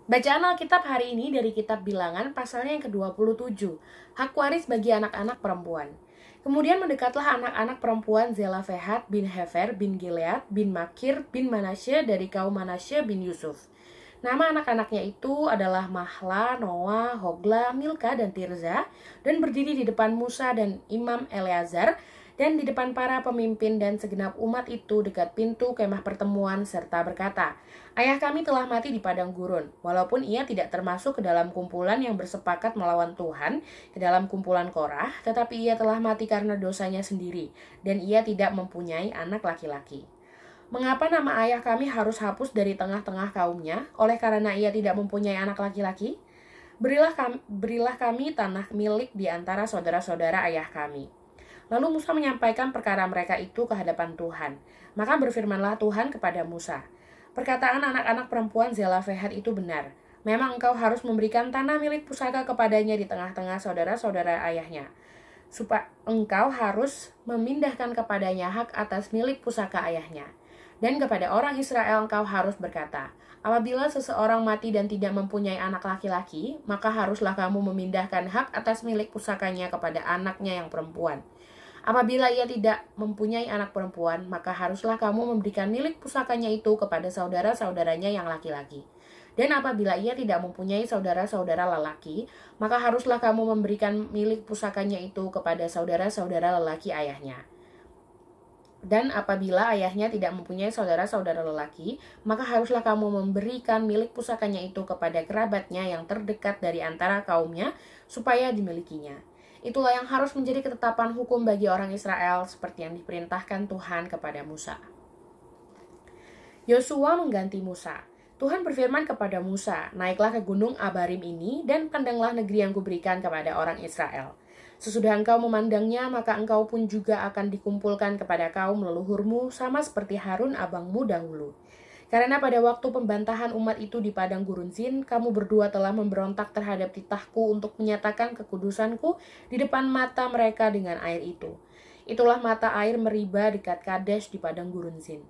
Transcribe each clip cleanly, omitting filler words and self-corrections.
Bacaan Alkitab hari ini dari kitab Bilangan pasalnya yang ke-27, hak waris bagi anak-anak perempuan. Kemudian mendekatlah anak-anak perempuan Zelafehat bin Hefer bin Gilead bin Makir bin Manasye dari kaum Manasye bin Yusuf. Nama anak-anaknya itu adalah Mahla, Noah, Hogla, Milka, dan Tirza, dan berdiri di depan Musa dan Imam Eleazar, dan di depan para pemimpin dan segenap umat itu dekat pintu kemah pertemuan, serta berkata, "Ayah kami telah mati di padang gurun, walaupun ia tidak termasuk ke dalam kumpulan yang bersepakat melawan Tuhan, ke dalam kumpulan Korah, tetapi ia telah mati karena dosanya sendiri, dan ia tidak mempunyai anak laki-laki. Mengapa nama ayah kami harus hapus dari tengah-tengah kaumnya, oleh karena ia tidak mempunyai anak laki-laki? Berilah kami tanah milik di antara saudara-saudara ayah kami." Lalu Musa menyampaikan perkara mereka itu ke hadapan Tuhan. Maka berfirmanlah Tuhan kepada Musa, "Perkataan anak-anak perempuan Zelafehat itu benar. Memang engkau harus memberikan tanah milik pusaka kepadanya di tengah-tengah saudara-saudara ayahnya. Supaya engkau harus memindahkan kepadanya hak atas milik pusaka ayahnya. Dan kepada orang Israel engkau harus berkata, apabila seseorang mati dan tidak mempunyai anak laki-laki, maka haruslah kamu memindahkan hak atas milik pusakanya kepada anaknya yang perempuan. Apabila ia tidak mempunyai anak perempuan, maka haruslah kamu memberikan milik pusakanya itu kepada saudara-saudaranya yang laki-laki. Dan apabila ia tidak mempunyai saudara-saudara lelaki, maka haruslah kamu memberikan milik pusakanya itu kepada saudara-saudara lelaki ayahnya. Dan apabila ayahnya tidak mempunyai saudara-saudara lelaki, maka haruslah kamu memberikan milik pusakanya itu kepada kerabatnya yang terdekat dari antara kaumnya, supaya dimilikinya. Itulah yang harus menjadi ketetapan hukum bagi orang Israel, seperti yang diperintahkan Tuhan kepada Musa. Yosua mengganti Musa. Tuhan berfirman kepada Musa, "Naiklah ke gunung Abarim ini, dan pandanglah negeri yang kuberikan kepada orang Israel. Sesudah engkau memandangnya, maka engkau pun juga akan dikumpulkan kepada kaum leluhurmu, sama seperti Harun abangmu dahulu. Karena pada waktu pembantahan umat itu di padang gurun Zin, kamu berdua telah memberontak terhadap titahku untuk menyatakan kekudusanku di depan mata mereka dengan air itu. Itulah mata air Meriba dekat Kadesh di padang gurun Zin."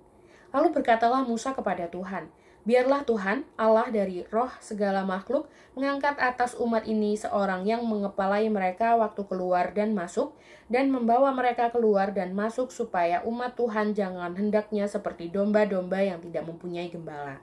Lalu berkatalah Musa kepada Tuhan, "Biarlah Tuhan, Allah dari roh segala makhluk, mengangkat atas umat ini seorang yang mengepalai mereka waktu keluar dan masuk, dan membawa mereka keluar dan masuk supaya umat Tuhan jangan hendaknya seperti domba-domba yang tidak mempunyai gembala."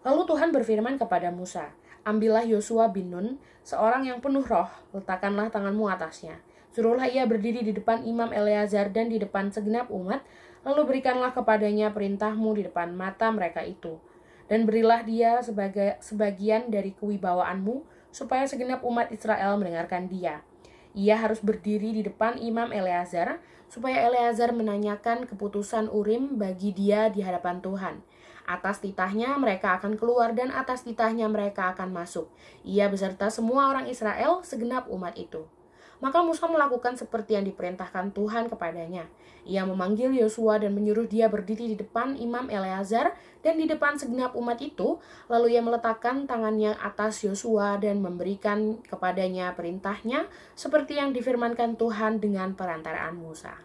Lalu Tuhan berfirman kepada Musa, "Ambillah Yosua bin Nun, seorang yang penuh roh, letakkanlah tanganmu atasnya. Suruhlah ia berdiri di depan Imam Eleazar dan di depan segenap umat, lalu berikanlah kepadanya perintahmu di depan mata mereka itu. Dan berilah dia sebagian dari kewibawaanmu, supaya segenap umat Israel mendengarkan dia. Ia harus berdiri di depan Imam Eleazar, supaya Eleazar menanyakan keputusan Urim bagi dia di hadapan Tuhan. Atas titahnya mereka akan keluar, dan atas titahnya mereka akan masuk. Ia beserta semua orang Israel, segenap umat itu." Maka Musa melakukan seperti yang diperintahkan Tuhan kepadanya. Ia memanggil Yosua dan menyuruh dia berdiri di depan Imam Eleazar dan di depan segenap umat itu. Lalu ia meletakkan tangannya atas Yosua dan memberikan kepadanya perintahnya seperti yang difirmankan Tuhan dengan perantaraan Musa.